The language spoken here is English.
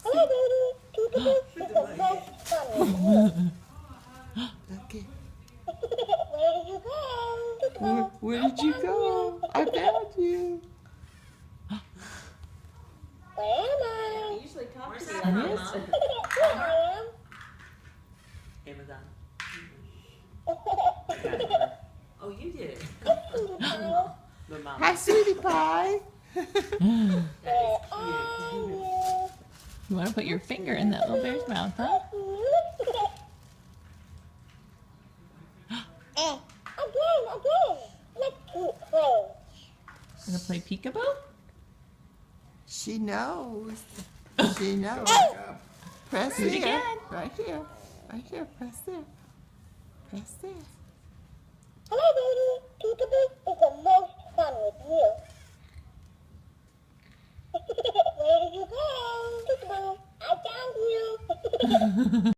Hello, baby. Peekaboo is the most fun with you. Okay. Where did you go? Peekaboo. Where did you go? I found you. Where am I? You usually talk to me That like is? this. Here I am. Amazon. Oh, you did it. The mom. Hi, sweetie pie. That Where is are cute. you? You want to put your finger in that little bear's mouth, huh? Again. Let's keep playing. Gonna play peekaboo? She knows. She knows. Press Do it here. again. Right here. Right here. Press there. Press there. Hello, baby. Peekaboo is the most fun with you. Where did you go? Peekaboo, I found you.